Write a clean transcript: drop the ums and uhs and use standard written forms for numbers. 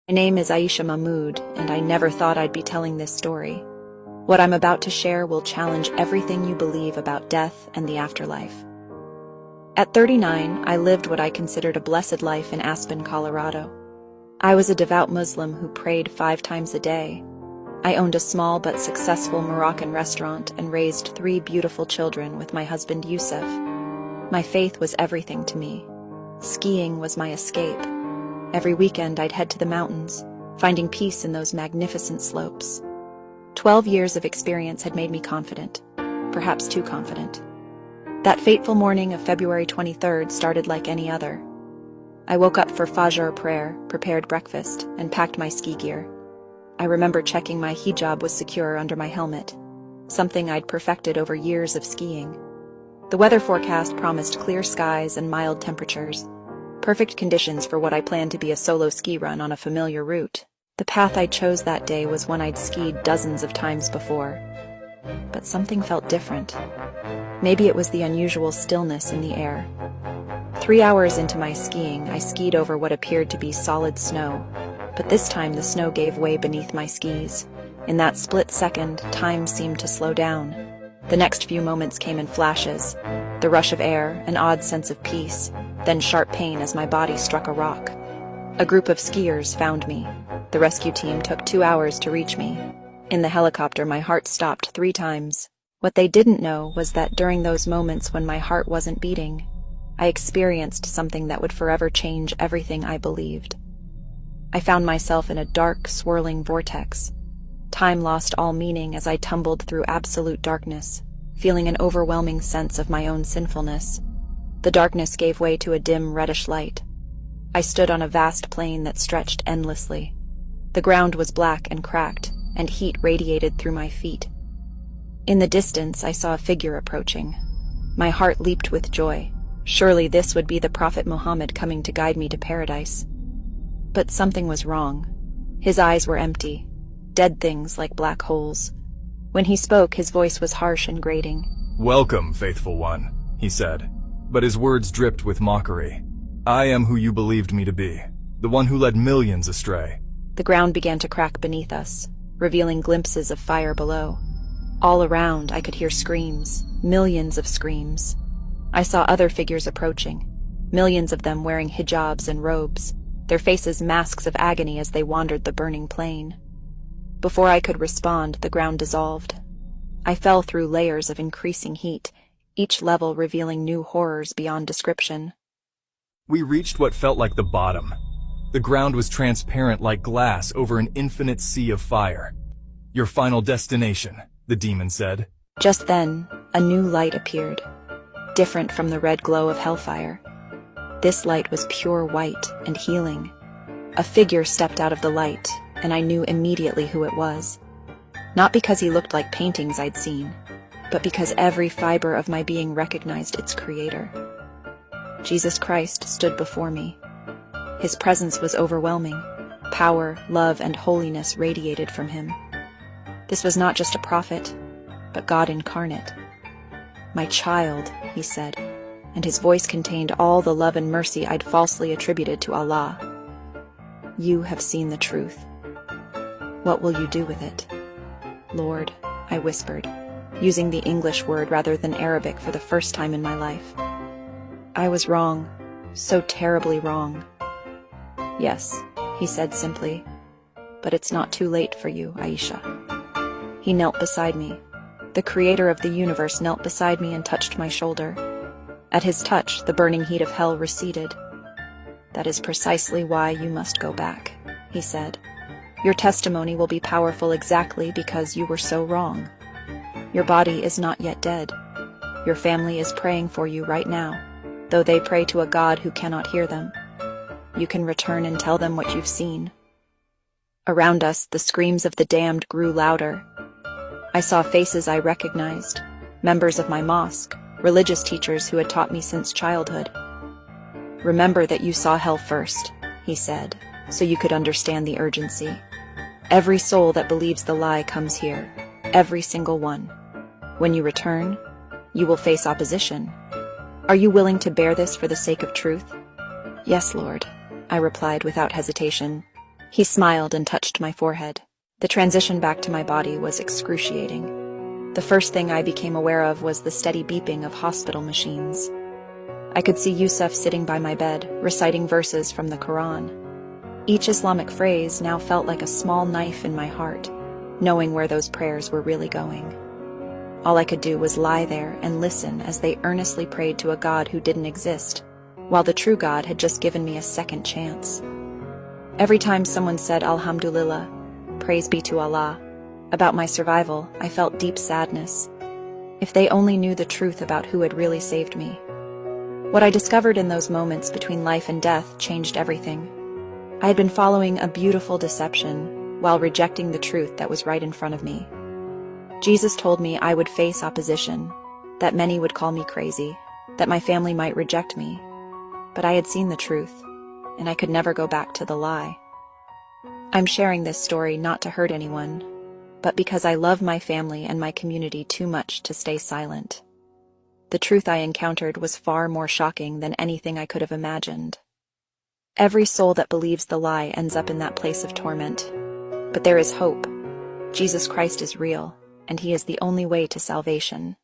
My name is Aisha Mahmood, and I never thought I'd be telling this story. What I'm about to share will challenge everything you believe about death and the afterlife. At 39, I lived what I considered a blessed life in Aspen, Colorado. I was a devout Muslim who prayed 5 times a day. I owned a small but successful Moroccan restaurant and raised 3 beautiful children with my husband Yusuf. My faith was everything to me. Skiing was my escape. Every weekend I'd head to the mountains, finding peace in those magnificent slopes. 12 years of experience had made me confident, perhaps too confident. That fateful morning of February 23rd started like any other. I woke up for Fajr prayer, prepared breakfast, and packed my ski gear. I remember checking my hijab was secure under my helmet, something I'd perfected over years of skiing. The weather forecast promised clear skies and mild temperatures, perfect conditions for what I planned to be a solo ski run on a familiar route. The path I chose that day was one I'd skied dozens of times before. But something felt different. Maybe it was the unusual stillness in the air. 3 hours into my skiing, I skied over what appeared to be solid snow, but this time the snow gave way beneath my skis. In that split second, time seemed to slow down. The next few moments came in flashes, the rush of air, an odd sense of peace, then sharp pain as my body struck a rock. A group of skiers found me. The rescue team took 2 hours to reach me. In the helicopter, my heart stopped 3 times. What they didn't know was that during those moments when my heart wasn't beating, I experienced something that would forever change everything I believed. I found myself in a dark, swirling vortex. Time lost all meaning as I tumbled through absolute darkness, feeling an overwhelming sense of my own sinfulness. The darkness gave way to a dim, reddish light. I stood on a vast plain that stretched endlessly. The ground was black and cracked, and heat radiated through my feet. In the distance, I saw a figure approaching. My heart leaped with joy. Surely this would be the Prophet Muhammad coming to guide me to paradise. But something was wrong. His eyes were empty, dead things like black holes. When he spoke, his voice was harsh and grating. "Welcome, faithful one," he said, but his words dripped with mockery. "I am who you believed me to be, the one who led millions astray." The ground began to crack beneath us, revealing glimpses of fire below. All around, I could hear screams, millions of screams. I saw other figures approaching, millions of them wearing hijabs and robes, their faces masks of agony as they wandered the burning plain. Before I could respond, the ground dissolved. I fell through layers of increasing heat, each level revealing new horrors beyond description. We reached what felt like the bottom. The ground was transparent like glass over an infinite sea of fire. "Your final destination," the demon said. Just then, a new light appeared, different from the red glow of hellfire. This light was pure white and healing. A figure stepped out of the light, and I knew immediately who it was. Not because he looked like paintings I'd seen, but because every fiber of my being recognized its creator. Jesus Christ stood before me. His presence was overwhelming. Power, love, and holiness radiated from him. This was not just a prophet, but God incarnate. "My child," he said, and his voice contained all the love and mercy I'd falsely attributed to Allah. "You have seen the truth. What will you do with it?" "Lord," I whispered, using the English word rather than Arabic for the first time in my life. "I was wrong, so terribly wrong." "Yes," he said simply, "but it's not too late for you, Aisha." He knelt beside me. The creator of the universe knelt beside me and touched my shoulder. At his touch, the burning heat of hell receded. "That is precisely why you must go back," he said. "Your testimony will be powerful exactly because you were so wrong. Your body is not yet dead. Your family is praying for you right now, though they pray to a God who cannot hear them. You can return and tell them what you've seen." Around us, the screams of the damned grew louder. I saw faces I recognized, members of my mosque, religious teachers who had taught me since childhood. "Remember that you saw hell first," he said, so you could understand the urgency. "Every soul that believes the lie comes here, every single one. When you return, you will face opposition. Are you willing to bear this for the sake of truth?" "Yes, Lord," I replied without hesitation. He smiled and touched my forehead. The transition back to my body was excruciating. The first thing I became aware of was the steady beeping of hospital machines. I could see Yusuf sitting by my bed, reciting verses from the Quran. Each Islamic phrase now felt like a small knife in my heart, knowing where those prayers were really going. All I could do was lie there and listen as they earnestly prayed to a God who didn't exist, while the true God had just given me a second chance. Every time someone said Alhamdulillah, praise be to Allah, about my survival, I felt deep sadness. If they only knew the truth about who had really saved me. What I discovered in those moments between life and death changed everything. I had been following a beautiful deception while rejecting the truth that was right in front of me. Jesus told me I would face opposition, that many would call me crazy, that my family might reject me. But I had seen the truth, and I could never go back to the lie. I'm sharing this story not to hurt anyone, but because I love my family and my community too much to stay silent. The truth I encountered was far more shocking than anything I could have imagined. Every soul that believes the lie ends up in that place of torment. But there is hope. Jesus Christ is real, and he is the only way to salvation.